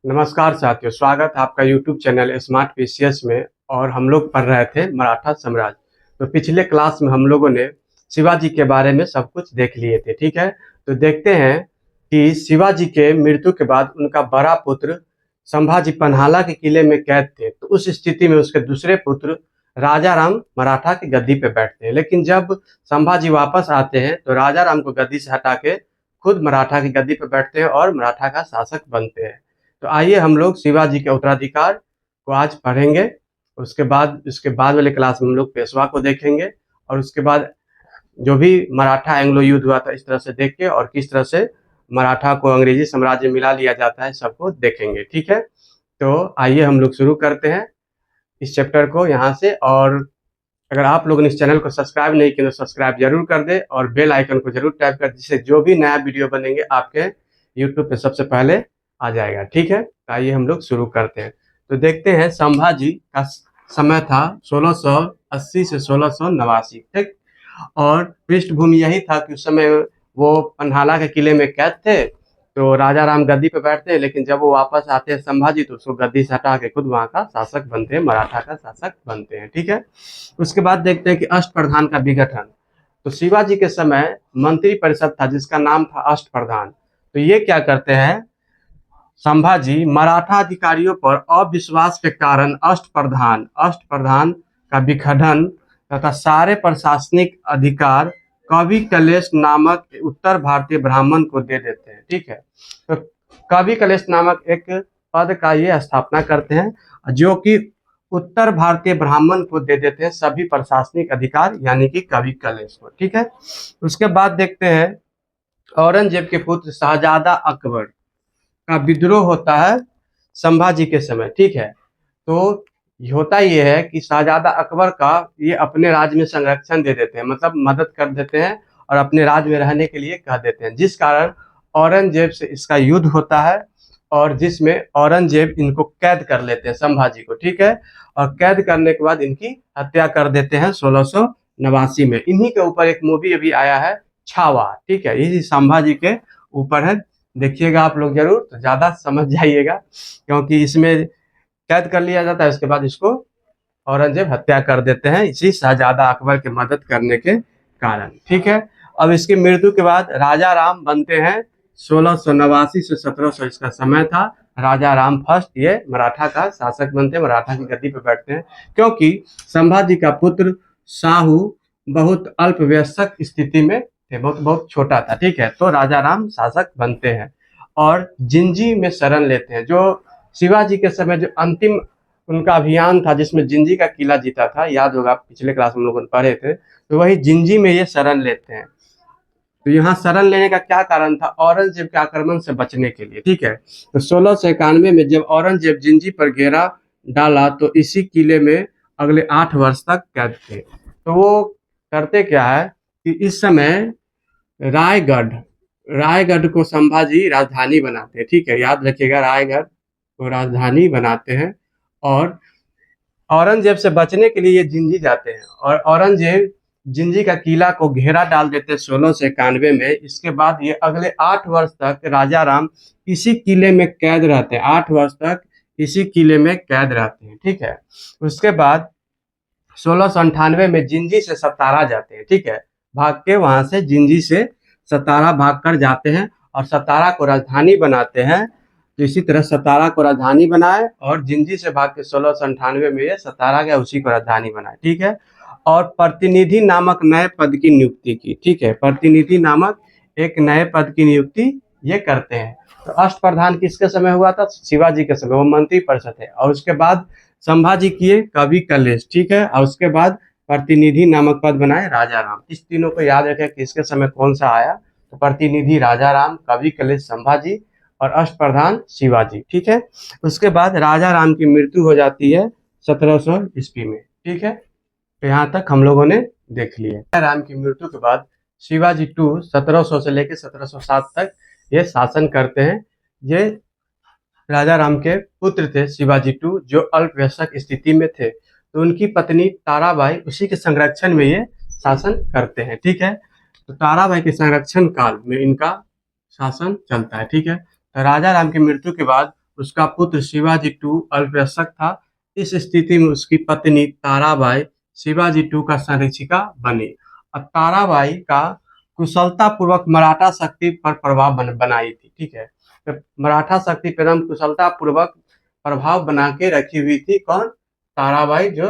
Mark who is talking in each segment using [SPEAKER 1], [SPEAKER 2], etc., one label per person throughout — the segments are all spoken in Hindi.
[SPEAKER 1] नमस्कार साथियों, स्वागत है आपका यूट्यूब चैनल स्मार्ट पीसीएस में। और हम लोग पढ़ रहे थे मराठा साम्राज्य। तो पिछले क्लास में हम लोगों ने शिवाजी के बारे में सब कुछ देख लिए थे। ठीक है, तो देखते हैं कि शिवाजी के मृत्यु के बाद उनका बड़ा पुत्र संभाजी पन्हाला के किले में कैद थे। तो उस स्थिति में उसके दूसरे पुत्र राजा राम मराठा की गद्दी पे बैठते हैं। लेकिन जब संभाजी वापस आते हैं तो राजा राम को गद्दी से हटा के खुद मराठा की गद्दी पे बैठते हैं और मराठा का शासक बनते हैं। तो आइए हम लोग शिवाजी के उत्तराधिकार को आज पढ़ेंगे। उसके बाद वाले क्लास में हम लोग पेशवा को देखेंगे और उसके बाद जो भी मराठा एंग्लो युद्ध हुआ था इस तरह से देख के और किस तरह से मराठा को अंग्रेजी साम्राज्य मिला लिया जाता है सबको देखेंगे। ठीक है, तो आइए हम लोग शुरू करते हैं इस चैप्टर को यहाँ से। और अगर आप लोगों ने इस चैनल को सब्सक्राइब नहीं किया तो सब्सक्राइब जरूर कर दे और बेल आइकन को जरूर टैप कर, जिससे जो भी नया वीडियो बनेंगे आपके यूट्यूब पे सबसे पहले आ जाएगा। ठीक है, आइए हम लोग शुरू करते हैं। तो देखते हैं संभाजी का समय था 1680 से 1689। ठीक, और पृष्ठभूमि यही था कि उस समय वो पन्हाला के किले में कैद थे। तो राजा राम गद्दी पे बैठते हैं, लेकिन जब वो वापस आते हैं संभाजी तो उसको गद्दी से हटा के खुद वहाँ का शासक बनते हैं, मराठा का शासक बनते हैं। ठीक है, उसके बाद देखते हैं कि अष्टप्रधान का विघटन। तो शिवाजी के समय मंत्री परिषद था जिसका नाम था अष्टप्रधान। तो ये क्या करते हैं, संभाजी मराठा अधिकारियों पर अविश्वास के कारण अष्टप्रधान का विखंडन तथा सारे प्रशासनिक अधिकार कवि कलेश नामक उत्तर भारतीय ब्राह्मण को दे देते हैं। ठीक है, तो कवि कलेश नामक एक पद का ये स्थापना करते हैं जो कि उत्तर भारतीय ब्राह्मण को दे देते हैं सभी प्रशासनिक अधिकार, यानी कि कवि कलेश को। ठीक है, उसके बाद देखते हैं औरंगजेब के पुत्र शाहजादा अकबर का विद्रोह होता है संभाजी के समय। ठीक है, तो होता ये है कि शाहजादा अकबर का ये अपने राज्य में संरक्षण दे देते हैं, मतलब मदद कर देते हैं और अपने राज्य में रहने के लिए कह देते हैं, जिस कारण औरंगजेब से इसका युद्ध होता है और जिसमें औरंगजेब इनको कैद कर लेते हैं संभाजी को। ठीक है, और कैद करने के बाद इनकी हत्या कर देते हैं 1689 में। इन्हीं के ऊपर एक मूवी अभी आया है छावा। ठीक है, ये संभाजी के ऊपर है, देखिएगा आप लोग जरूर, तो ज्यादा समझ जाइएगा क्योंकि इसमें कैद कर लिया जाता है, उसके बाद इसको औरंगजेब हत्या कर देते हैं इसी शाहजादा अकबर की मदद करने के कारण। ठीक है, अब इसकी मृत्यु के बाद राजा राम बनते हैं 1689 से 1700 इसका समय था। राजा राम फर्स्ट ये मराठा का शासक बनते हैं, मराठा की गद्दी पे बैठते हैं, क्योंकि संभाजी का पुत्र शाहू बहुत अल्पवयस्क स्थिति में थे, बहुत छोटा था। ठीक है, तो राजा राम शासक बनते हैं और जिंजी में शरण लेते हैं। जो शिवाजी के समय जो अंतिम उनका अभियान था जिसमें जिंजी का किला जीता था, याद होगा पिछले क्लास में हम लोगों ने पढ़े थे, तो वही जिंजी में ये शरण लेते हैं। तो यहाँ शरण लेने का क्या कारण था, औरंगजेब के आक्रमण से बचने के लिए। ठीक है, तो 1691 में जब औरंगजेब जिंजी पर घेरा डाला तो इसी किले में अगले 8 वर्ष तक कैद थे। तो वो करते क्या है कि इस समय रायगढ़ को संभाजी राजधानी बनाते हैं। ठीक है, याद रखिएगा, रायगढ़ को राजधानी बनाते हैं और औरंगजेब से बचने के लिए ये जिंजी जाते हैं और औरंगजेब जिंजी का किला को घेरा डाल देते हैं 1691 में। इसके बाद ये अगले 8 वर्ष तक राजा राम इसी किले में कैद रहते हैं, 8 वर्ष तक इसी किले में कैद रहते हैं। ठीक है, उसके बाद 1698 में जिंजी से सतारा जाते हैं। ठीक है, भाग के वहां से जिंजी से सतारा भाग कर जाते हैं और सतारा को राजधानी बनाते हैं। तो इसी तरह सतारा को राजधानी बनाए और जिंजी से भाग के 1698 में ये सतारा गया, उसी को राजधानी बनाए। ठीक है, और प्रतिनिधि नामक नए पद की नियुक्ति की। ठीक है, प्रतिनिधि नामक एक नए पद की नियुक्ति ये करते हैं। तो अष्टप्रधान किसके समय हुआ था, शिवाजी के समय, वो मंत्री परिषद है। और उसके बाद संभाजी किए कवि कलेश। ठीक है, और उसके बाद प्रतिनिधि नामक पद बनाए राजा राम। इस तीनों को याद रखें कि इसके समय कौन सा आया, तो प्रतिनिधि राजा राम, कवि कलेश संभाजी और अष्टप्रधान शिवाजी। ठीक है, उसके बाद राजा राम की मृत्यु हो जाती है 1700 ईस्वी में। ठीक है, तो यहाँ तक हम लोगों ने देख लिए। राजा राम की मृत्यु के बाद शिवाजी 2 1700 से लेकर 1707 तक ये शासन करते हैं। ये राजा राम के पुत्र थे शिवाजी 2, जो अल्पवयस्क स्थिति में थे। तो उनकी पत्नी ताराबाई उसी के संरक्षण में ये शासन करते हैं। ठीक है, तो ताराबाई के संरक्षण काल में इनका शासन चलता है। ठीक है, तो राजा राम की मृत्यु के बाद उसका पुत्र शिवाजी टू अल्पवयस्क था। इस स्थिति में उसकी पत्नी ताराबाई शिवाजी टू का संरक्षिका बनी। अब ताराबाई का कुशलता पूर्वक मराठा शक्ति पर प्रभाव बनाई थी, ठीक है। तो मराठा शक्ति पर एकदम कुशलता पूर्वक प्रभाव बना के रखी हुई थी। कौन? ताराबाई, जो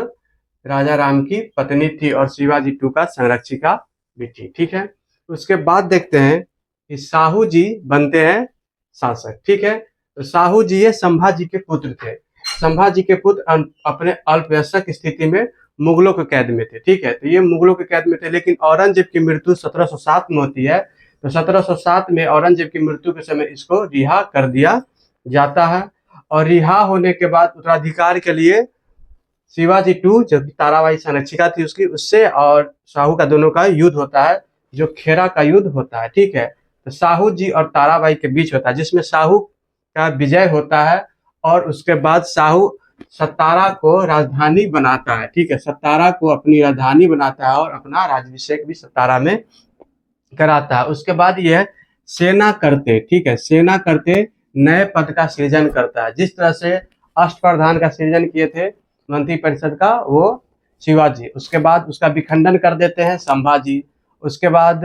[SPEAKER 1] राजा राम की पत्नी थी और शिवाजी टू का संरक्षिका भी थी, ठीक है। उसके बाद देखते हैं कि साहू जी बनते हैं शासक, ठीक है। तो साहू जी ये संभाजी के पुत्र थे। संभाजी के पुत्र अपने अल्पवयस्क स्थिति में मुगलों के कैद में थे, ठीक है। तो ये मुगलों के कैद में थे, लेकिन औरंगजेब की मृत्यु 1707 में होती है। तो 1707 में औरंगजेब की मृत्यु के समय इसको रिहा कर दिया जाता है। और रिहा होने के बाद उत्तराधिकार के लिए शिवाजी टू, जो ताराबाई संरक्षिका थी उसकी, उससे और साहू का दोनों का युद्ध होता है, जो खेरा का युद्ध होता है, ठीक है। तो साहू जी और ताराबाई के बीच होता है, जिसमें साहू का विजय होता है। और उसके बाद साहू सतारा को राजधानी बनाता है, ठीक है। सतारा को अपनी राजधानी बनाता है और अपना राज्याभिषेक भी सतारा में कराता है। उसके बाद यह सेना करते, ठीक है, सेना करते नए पद का सृजन करता है। जिस तरह से अष्टप्रधान का सृजन किए थे मंत्रिपरिषद का, वो शिवाजी। उसके बाद उसका विखंडन कर देते हैं संभाजी। उसके बाद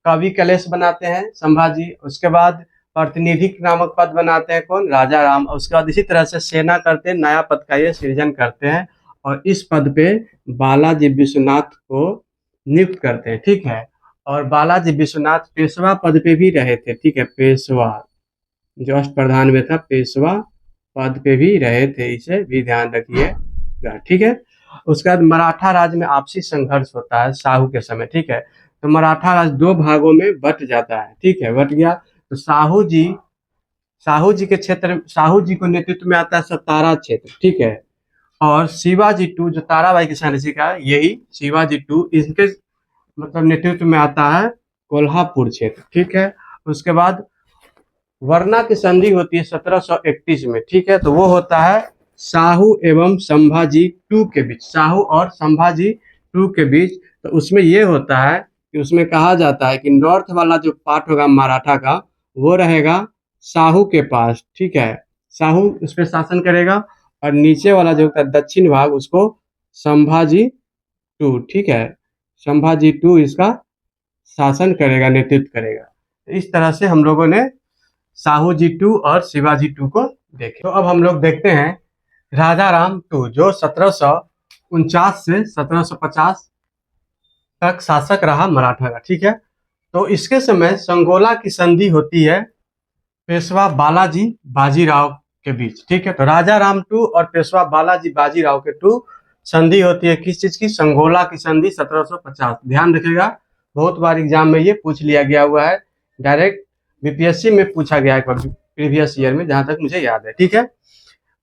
[SPEAKER 1] कवि कलेश बनाते हैं संभाजी। उसके बाद प्रतिनिधि नामक पद बनाते हैं कौन? राजा राम। उसके बाद इसी तरह से सेना करते नया पद का ये सृजन करते हैं और इस पद पे बालाजी विश्वनाथ को नियुक्त करते हैं, ठीक है। और बालाजी विश्वनाथ पेशवा पद पे भी रहे थे, ठीक है। पेशवा, जो अष्टप्रधान में था, पेशवा पद पे भी रहे थे, इसे भी ध्यान रखिएगा, ठीक है। उसके बाद मराठा राज में आपसी संघर्ष होता है साहू के समय, ठीक है। तो मराठा राज दो भागों में बट जाता है, ठीक है, बट गया। तो साहू जी के क्षेत्र, साहू जी को नेतृत्व में आता है सतारा क्षेत्र, ठीक है। और शिवाजी टू, जो ताराबाई की संरक्षिका है, यही शिवाजी टू, इनके मतलब नेतृत्व में आता है कोल्हापुर क्षेत्र, ठीक है। उसके बाद वरना की संधि होती है 1731 में, ठीक है। तो वो होता है साहू एवं संभाजी टू के बीच, साहू और संभाजी टू के बीच। तो उसमें ये होता है कि उसमें कहा जाता है कि नॉर्थ वाला जो पार्ट होगा मराठा का, वो रहेगा साहू के पास, ठीक है। साहू उस पर शासन करेगा और नीचे वाला जो होता है दक्षिण भाग, उसको संभाजी टू, ठीक है, संभाजी टू इसका शासन करेगा, नेतृत्व करेगा। इस तरह से हम लोगों ने साहू जी टू और शिवाजी टू को देखे। तो अब हम लोग देखते हैं राजा राम टू, जो 1749 से 1750 तक शासक रहा मराठा का, ठीक है। तो इसके समय संगोला की संधि होती है पेशवा बालाजी बाजीराव के बीच, ठीक है। तो राजा राम टू और पेशवा बालाजी बाजीराव के टू संधि होती है किस चीज की? संगोला की संधि 1750। ध्यान रखिएगा, बहुत बार एग्जाम में ये पूछ लिया गया हुआ है, डायरेक्ट बीपीएससी में पूछा गया है प्रीवियस ईयर में, जहां तक मुझे याद है, ठीक है।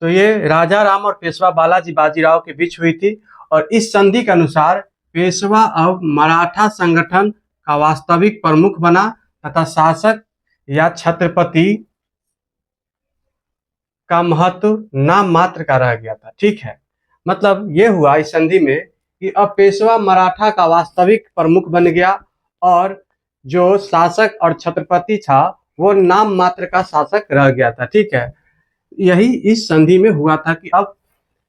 [SPEAKER 1] तो ये राजा राम और पेशवा बालाजी बाजीराव के बीच हुई थी और इस संधि के अनुसार पेशवा अब मराठा संगठन का वास्तविक प्रमुख बना तथा शासक या छत्रपति का महत्व नाम मात्र का रह गया था, ठीक है। मतलब ये हुआ इस संधि में कि अब पेशवा मराठा का वास्तविक प्रमुख बन गया और जो शासक और छत्रपति था वो नाम मात्र का शासक रह गया था, ठीक है। यही इस संधि में हुआ था कि अब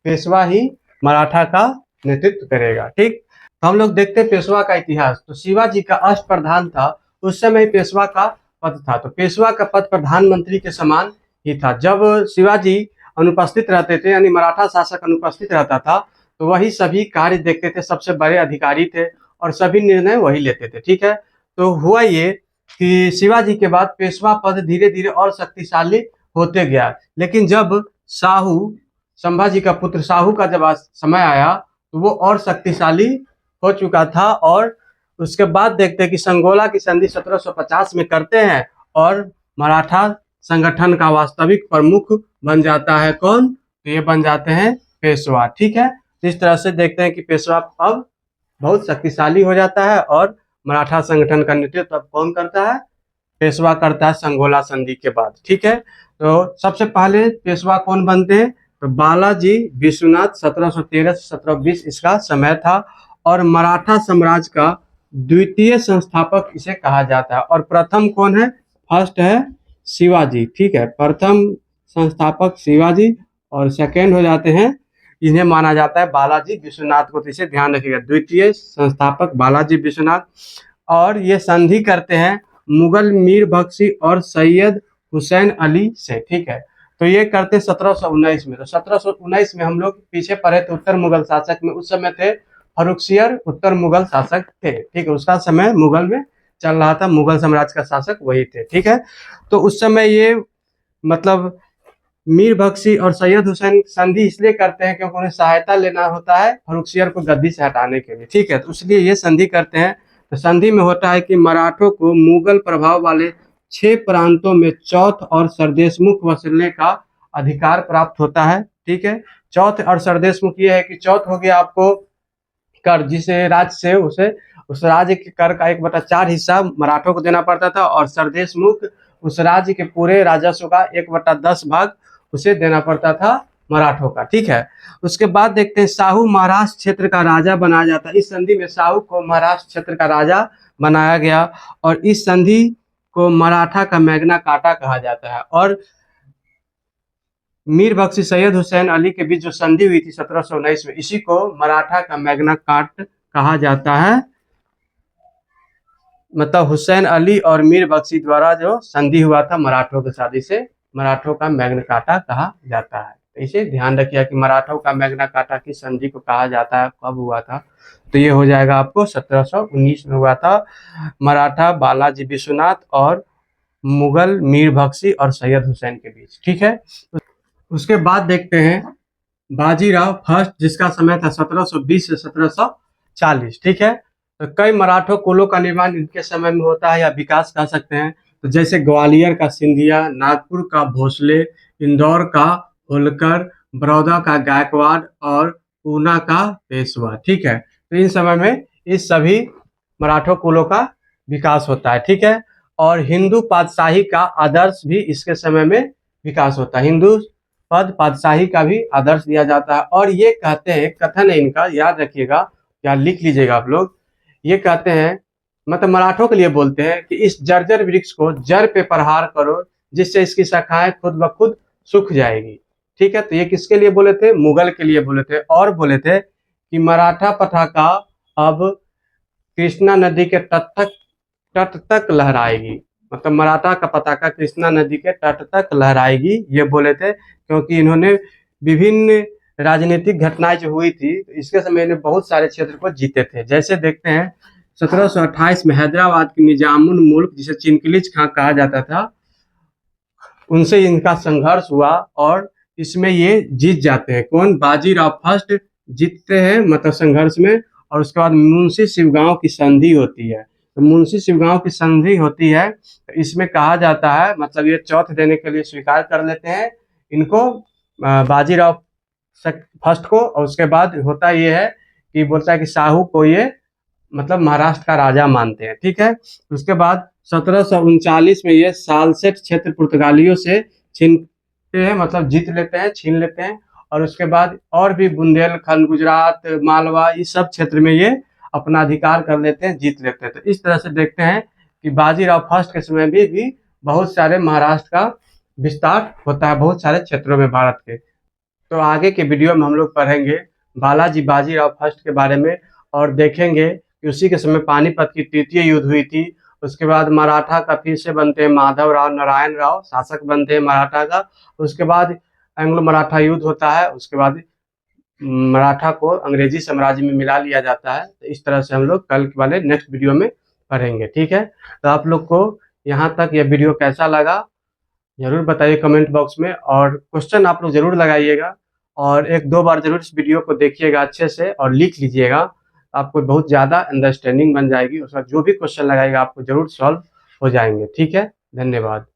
[SPEAKER 1] पेशवा ही मराठा का नेतृत्व करेगा, ठीक। तो हम लोग देखते हैं पेशवा का इतिहास। तो शिवाजी का अष्टप्रधान था, उस समय पेशवा का पद था। तो पेशवा का पद प्रधानमंत्री के समान ही था। जब शिवाजी अनुपस्थित रहते थे, यानी मराठा शासक अनुपस्थित रहता था, तो वही सभी कार्य देखते थे, सबसे बड़े अधिकारी थे और सभी निर्णय वही लेते थे, ठीक है। तो हुआ ये कि शिवाजी के बाद पेशवा पद धीरे धीरे और शक्तिशाली होते गया। लेकिन जब साहू, संभाजी का पुत्र साहू का जब समय आया तो वो और शक्तिशाली हो चुका था। और उसके बाद देखते हैं कि संगोला की संधि 1750 में करते हैं और मराठा संगठन का वास्तविक प्रमुख बन जाता है कौन? तो ये बन जाते हैं पेशवा, ठीक है। इस तरह से देखते हैं कि पेशवा अब बहुत शक्तिशाली हो जाता है और मराठा संगठन का नेतृत्व अब कौन करता है? पेशवा करता है संगोला संधि के बाद, ठीक है। तो सबसे पहले पेशवा कौन बनते हैं? तो बालाजी विश्वनाथ 1713 से 1720 इसका समय था और मराठा साम्राज्य का द्वितीय संस्थापक इसे कहा जाता है। और प्रथम कौन है? फर्स्ट है शिवाजी, ठीक है। प्रथम संस्थापक शिवाजी, और सेकेंड हो जाते हैं, इन्हें माना जाता है बालाजी विश्वनाथ को, तो इसे ध्यान रखिएगा, द्वितीय संस्थापक बालाजी विश्वनाथ। और ये संधि करते हैं मुगल मीर बख्शी और सैयद हुसैन अली से, ठीक है। तो ये करते 1719 में। तो 1719 में हम लोग पीछे पढ़े थे, उत्तर मुगल शासक में उस समय थे फर्रुखसियर, उत्तर मुगल शासक थे, ठीक है। उसका समय मुगल में चल रहा था, मुगल साम्राज्य का शासक वही थे, ठीक है। तो उस समय ये मतलब मीर बख्शी और सैयद हुसैन संधि इसलिए करते हैं क्योंकि उन्हें सहायता लेना होता है फर्रुखसियर को गद्दी से हटाने के लिए, ठीक है। तो इसलिए ये संधि करते हैं। तो संधि में होता है कि मराठों को मुगल प्रभाव वाले 6 प्रांतों में चौथ और सरदेशमुख वसूलने का अधिकार प्राप्त होता है, ठीक है। चौथ और सरदेशमुख ये है कि चौथ हो गया आपको कर, जिसे राज्य से उसे उस राज्य के कर का 1/4 हिस्सा मराठों को देना पड़ता था, और सरदेशमुख उस राज्य के पूरे राजस्व का 1/10 भाग उसे देना पड़ता था मराठों का, ठीक है। उसके बाद देखते हैं साहू महाराष्ट्र क्षेत्र का राजा बनाया जाता है। इस संधि में साहू को महाराष्ट्र क्षेत्र का राजा बनाया गया, और इस संधि को मराठा का मैग्ना कार्टा कहा जाता है। और मीर बख्शी सैयद हुसैन अली के बीच जो संधि हुई थी 1719 में, इसी को मराठा का मैग्ना कार्ट कहा जाता है। मतलब हुसैन अली और मीर बख्शी द्वारा जो संधि हुआ था मराठों के साथ, इसे मराठों का मैग्ना कार्टा कहा जाता है। तो इसे ध्यान रखिए कि मराठों का मैग्ना कार्टा की संधि को कहा जाता है, कब हुआ था। तो ये हो जाएगा आपको 1719 में हुआ था, मराठा बालाजी विश्वनाथ और मुगल मीर बख्शी और सैयद हुसैन के बीच, ठीक है। उसके बाद देखते हैं बाजीराव फर्स्ट, जिसका समय था 1720 से 1740, ठीक है। तो कई मराठों कुलों का निर्माण इनके समय में होता है या विकास कह सकते हैं। तो जैसे ग्वालियर का सिंधिया, नागपुर का भोसले, इंदौर का होलकर, बड़ौदा का गायकवाड़ और पूना का पेशवा, ठीक है। तो इन समय में इस सभी मराठों कुलों का विकास होता है, ठीक है। और हिंदू पातशाही का आदर्श भी इसके समय में विकास होता है, हिंदू पद पातशाही का भी आदर्श दिया जाता है। और ये कहते हैं, कथन है इनका, याद रखिएगा या लिख लीजिएगा आप लोग, ये कहते हैं मतलब मराठों के लिए बोलते हैं कि इस जर्जर वृक्ष को जड़ पे प्रहार करो, जिससे इसकी शाखाएं खुद ब खुद सूख जाएगी, ठीक है। तो ये किसके लिए बोले थे? मुगल के लिए बोले थे। और बोले थे कि मराठा पताका अब कृष्णा नदी के तट तक लहराएगी, मतलब मराठा का पताका कृष्णा नदी के तट तक लहराएगी, ये बोले थे। क्योंकि इन्होंने विभिन्न राजनीतिक घटनाएं जो हुई थी, तो इसके समय इन्हें बहुत सारे क्षेत्र को जीते थे। जैसे देखते हैं 1728 में हैदराबाद के निजामुल मुल्क, जिसे चिनकिलिच खां कहा जाता था, उनसे इनका संघर्ष हुआ और इसमें ये जीत जाते हैं। कौन? बाजीराव फर्स्ट जीतते हैं मतलब संघर्ष में। और उसके बाद मुंशी शिवगांव की संधि होती है। तो मुंशी शिवगांव की संधि होती है, तो इसमें कहा जाता है मतलब ये चौथ देने के लिए स्वीकार कर लेते हैं इनको, बाजीराव फर्स्ट को। और उसके बाद होता ये है कि बोलता है कि साहू को ये मतलब महाराष्ट्र का राजा मानते हैं, ठीक है। उसके बाद 1739 में ये सालसेट क्षेत्र पुर्तगालियों से छीनते हैं, मतलब जीत लेते हैं, छीन लेते हैं। और उसके बाद और भी बुंदेलखंड, गुजरात, मालवा, इस सब क्षेत्र में ये अपना अधिकार कर लेते हैं, जीत लेते हैं। तो इस तरह से देखते हैं कि बाजीराव फर्स्ट के समय भी बहुत सारे महाराष्ट्र का विस्तार होता है, बहुत सारे क्षेत्रों में भारत के। तो आगे के वीडियो में हम लोग पढ़ेंगे बालाजी बाजीराव फर्स्ट के बारे में, और देखेंगे कि उसी के समय पानीपत की तृतीय युद्ध हुई थी। उसके बाद मराठा का फिर से बनते हैं माधव राव नारायण राव, शासक बनते हैं मराठा का। उसके बाद एंग्लो मराठा युद्ध होता है, उसके बाद मराठा को अंग्रेजी साम्राज्य में मिला लिया जाता है। तो इस तरह से हम लोग कल वाले नेक्स्ट वीडियो में पढ़ेंगे, ठीक है। तो आप लोग को यहाँ तक यह वीडियो कैसा लगा जरूर बताइए कमेंट बॉक्स में, और क्वेश्चन आप लोग जरूर लगाइएगा, और 1-2 बार जरूर इस वीडियो को देखिएगा अच्छे से और लिख लीजिएगा। आपको बहुत ज़्यादा अंडरस्टैंडिंग बन जाएगी, उसका जो भी क्वेश्चन लगाएगा आपको जरूर सॉल्व हो जाएंगे, ठीक है। धन्यवाद।